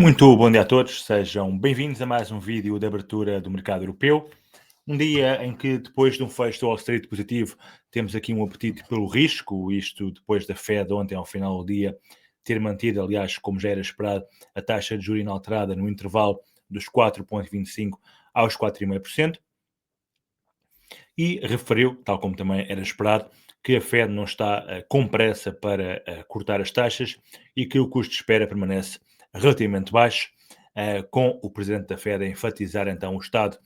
Muito bom dia a todos, sejam bem-vindos a mais um vídeo de abertura do mercado europeu. Um dia em que, depois de um fecho do Wall Street positivo, temos aqui um apetite pelo risco, isto depois da Fed ontem, ao final do dia, ter mantido, aliás, como já era esperado, a taxa de juros inalterada no intervalo dos 4,25% aos 4,5%. E referiu, tal como também era esperado, que a Fed não está com pressa para cortar as taxas e que o custo de espera permanece relativamente baixo, com o presidente da Fed a enfatizar então o estado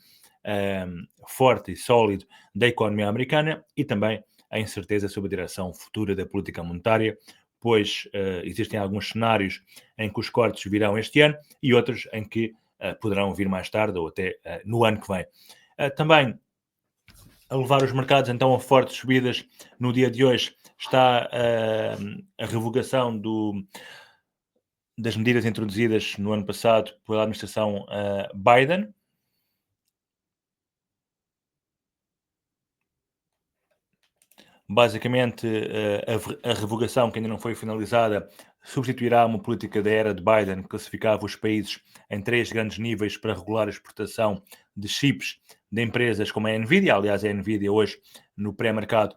forte e sólido da economia americana e também a incerteza sobre a direção futura da política monetária, pois existem alguns cenários em que os cortes virão este ano e outros em que poderão vir mais tarde ou até no ano que vem. Também a levar os mercados então a fortes subidas no dia de hoje está a revogação das medidas introduzidas no ano passado pela administração Biden. Basicamente, a revogação, que ainda não foi finalizada, substituirá uma política da era de Biden que classificava os países em 3 grandes níveis para regular a exportação de chips de empresas como a Nvidia. Aliás, a Nvidia hoje, no pré-mercado,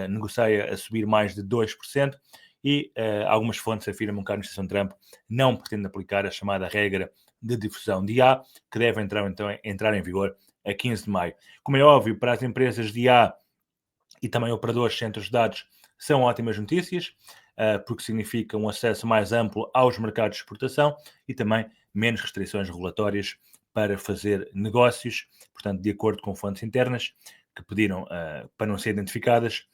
negocia a subir mais de 2%, e algumas fontes afirmam que a administração Trump não pretende aplicar a chamada regra de difusão de IA, que deve entrar em vigor a 15 de maio. Como é óbvio, para as empresas de IA e também operadores de centros de dados são ótimas notícias, porque significa um acesso mais amplo aos mercados de exportação e também menos restrições regulatórias para fazer negócios. Portanto, de acordo com fontes internas que pediram para não ser identificadas,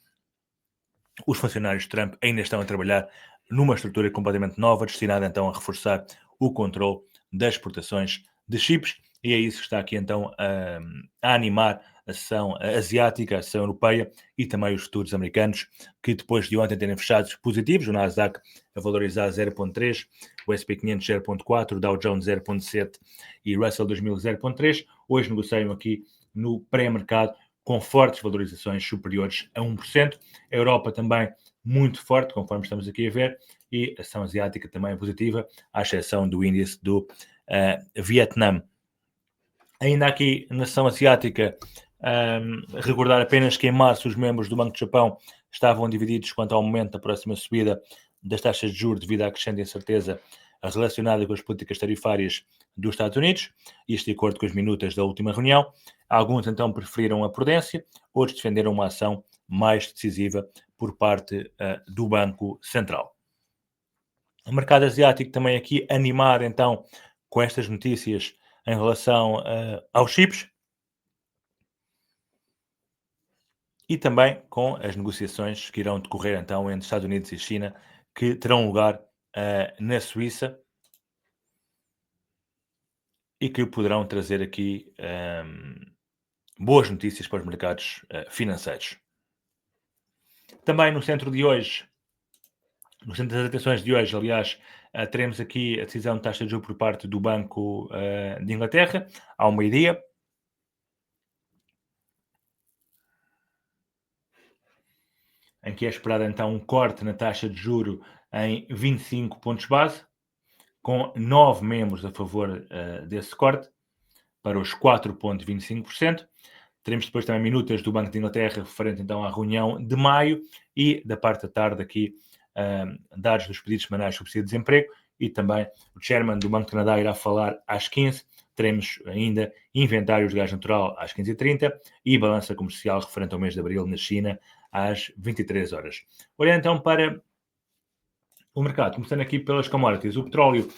os funcionários de Trump ainda estão a trabalhar numa estrutura completamente nova, destinada então a reforçar o controle das exportações de chips, e é isso que está aqui então a animar a sessão asiática, a sessão europeia e também os futuros americanos, que depois de ontem terem fechados positivos, o Nasdaq a valorizar 0,3, o S&P 500 0,4, o Dow Jones 0,7 e o Russell 2000 0,3, hoje negociam aqui no pré-mercado com fortes valorizações superiores a 1%. A Europa também muito forte, conforme estamos aqui a ver, e a ação asiática também positiva, à exceção do índice do Vietnã. Ainda aqui na ação asiática, recordar apenas que em março os membros do Banco de Japão estavam divididos quanto ao momento da próxima subida das taxas de juros devido à crescente incerteza relacionada com as políticas tarifárias dos Estados Unidos, isto de acordo com as minutas da última reunião. Alguns então preferiram a prudência, outros defenderam uma ação mais decisiva por parte do Banco Central. O mercado asiático também aqui animado então com estas notícias em relação aos chips e também com as negociações que irão decorrer então entre Estados Unidos e China, que terão lugar na Suíça e que poderão trazer aqui boas notícias para os mercados financeiros. Também no centro de hoje, no centro das atenções de hoje, aliás, teremos aqui a decisão de taxa de juros por parte do Banco de Inglaterra, ao meio-dia. Em que é esperado então um corte na taxa de juro em 25 pontos base, com 9 membros a favor desse corte, para os 4,25%. Teremos depois também minutas do Banco de Inglaterra referente então à reunião de maio e da parte da tarde aqui dados dos pedidos semanais de subsídio de desemprego, e também o chairman do Banco de Canadá irá falar às 15. Teremos ainda inventários de gás natural às 15h30 e balança comercial referente ao mês de abril na China às 23 horas. Olhando então para o mercado, começando aqui pelas commodities, o petróleo,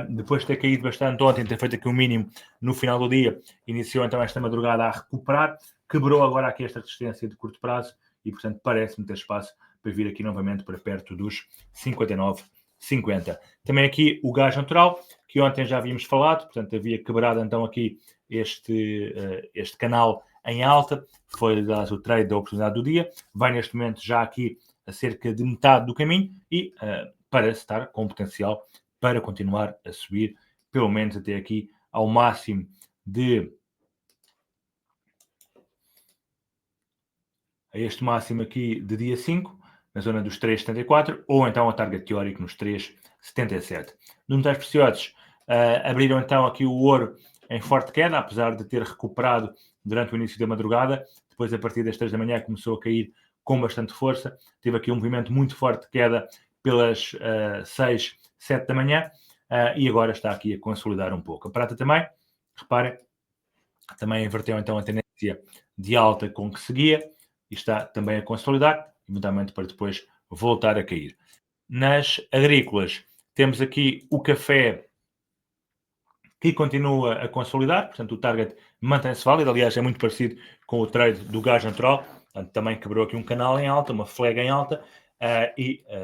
depois de ter caído bastante ontem, ter feito aqui um mínimo no final do dia, iniciou então esta madrugada a recuperar, quebrou agora aqui esta resistência de curto prazo e, portanto, parece-me ter espaço para vir aqui novamente para perto dos 59,50. Também aqui o gás natural, que ontem já havíamos falado, portanto, havia quebrado então aqui este canal em alta, foi, aliás, o trade da oportunidade do dia, vai neste momento já aqui a cerca de metade do caminho e parece estar com potencial para continuar a subir, pelo menos até aqui ao máximo de a este máximo aqui de dia 5, na zona dos 3,74, ou então a target teórico nos 3,77. Nos metais preciosos, Abriram então aqui o ouro em forte queda, apesar de ter recuperado durante o início da madrugada. Depois, a partir das 3 da manhã, começou a cair com bastante força. Teve aqui um movimento muito forte de queda pelas 6, 7 da manhã. E agora está aqui a consolidar um pouco. A prata também, reparem, também inverteu então a tendência de alta com que seguia e está também a consolidar, eventualmente para depois voltar a cair. Nas agrícolas, temos aqui o café que continua a consolidar, portanto o target mantém-se válido, aliás é muito parecido com o trade do gás natural, portanto, também quebrou aqui um canal em alta, uma flag em alta,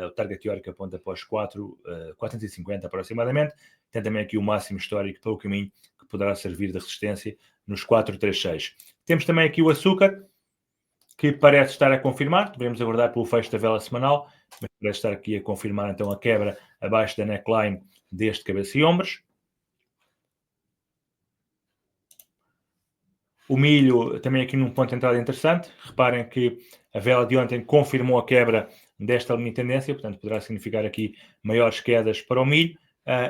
o target teórico aponta para os 450 aproximadamente, tem também aqui o máximo histórico pelo caminho que poderá servir de resistência nos 436. Temos também aqui o açúcar, que parece estar a confirmar, devemos aguardar pelo fecho da vela semanal, mas parece estar aqui a confirmar então a quebra abaixo da neckline deste cabeça e ombros. O milho também aqui num ponto de entrada interessante. Reparem que a vela de ontem confirmou a quebra desta linha de tendência, portanto poderá significar aqui maiores quedas para o milho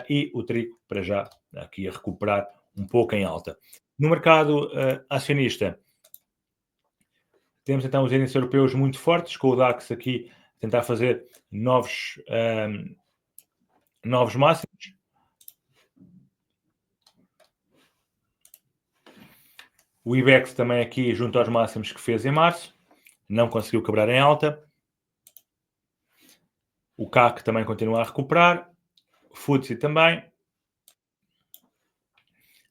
e o trigo para já aqui a recuperar um pouco em alta. No mercado acionista, temos então os índices europeus muito fortes, com o DAX aqui a tentar fazer novos máximos. O IBEX também aqui junto aos máximos que fez em março, não conseguiu quebrar em alta. O CAC também continua a recuperar, o FTSE também.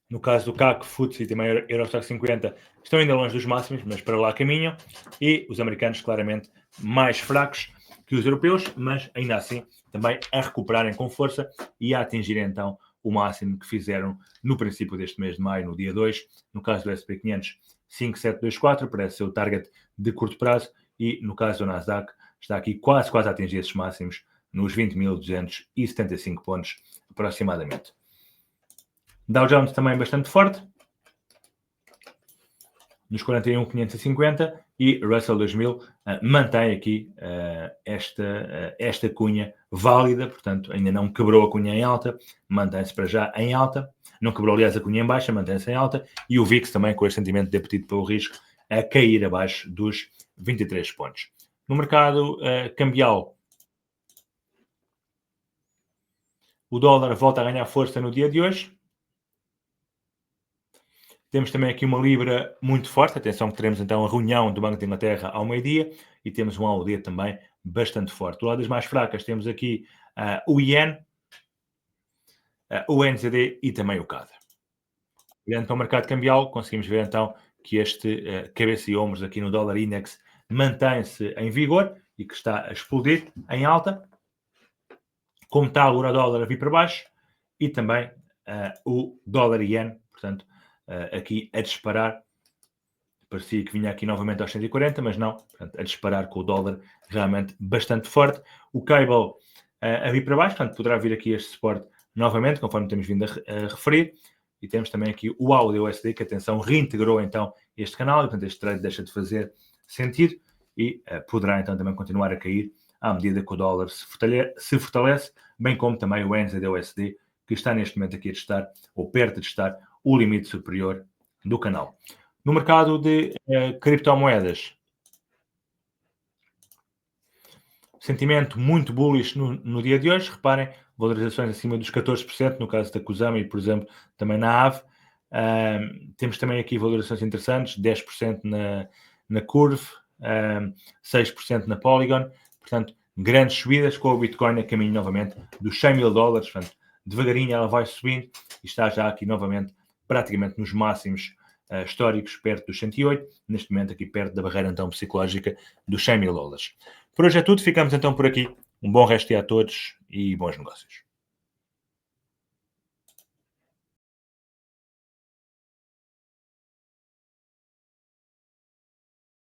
No caso do CAC, FTSE e também Eurostoxx 50 estão ainda longe dos máximos, mas para lá caminham. E os americanos claramente mais fracos que os europeus, mas ainda assim também a recuperarem com força e a atingirem então o máximo que fizeram no princípio deste mês de maio, no dia 2. No caso do S&P 500, 5724, parece ser o target de curto prazo. E no caso do Nasdaq, está aqui quase a atingir esses máximos nos 20.275 pontos aproximadamente. Dow Jones também bastante forte, nos 41.550, e Russell 2000 mantém aqui esta cunha válida, portanto ainda não quebrou a cunha em alta, mantém-se para já em alta, não quebrou aliás a cunha em baixa, mantém-se em alta, e o VIX também com este sentimento de apetite pelo risco a cair abaixo dos 23 pontos. No mercado cambial, o dólar volta a ganhar força no dia de hoje. Temos também aqui uma libra muito forte. Atenção que teremos então a reunião do Banco de Inglaterra ao meio-dia e temos um AUD também bastante forte. Do lado das mais fracas temos aqui o Yen, o NZD e também o CAD. Olhando para o mercado cambial, conseguimos ver então que este cabeça e ombros aqui no dólar index mantém-se em vigor e que está a explodir em alta, como está o euro-dólar a vir para baixo e também o dólar-ien, portanto, aqui a disparar. Parecia que vinha aqui novamente aos 140, mas não, portanto, a disparar com o dólar realmente bastante forte. O cable a vir para baixo, portanto, poderá vir aqui este suporte novamente, conforme temos vindo a referir. E temos também aqui o AUD-USD, que, atenção, reintegrou então este canal, e portanto este trade deixa de fazer sentido e poderá então também continuar a cair à medida que o dólar se fortalece, bem como também o NZD-USD, que está neste momento aqui a testar, ou perto de testar, o limite superior do canal. No mercado de criptomoedas, sentimento muito bullish no dia de hoje. Reparem, valorizações acima dos 14%, no caso da Kusama e, por exemplo, também na AVE. Temos também aqui valorizações interessantes, 10% na Curve, 6% na Polygon. Portanto, grandes subidas com o Bitcoin a caminho novamente dos $100.000. Portanto, devagarinho ela vai subindo e está já aqui novamente praticamente nos máximos históricos, perto dos 108, neste momento aqui perto da barreira então psicológica dos $100.000. Por hoje é tudo, ficamos então por aqui. Um bom resto a todos e bons negócios.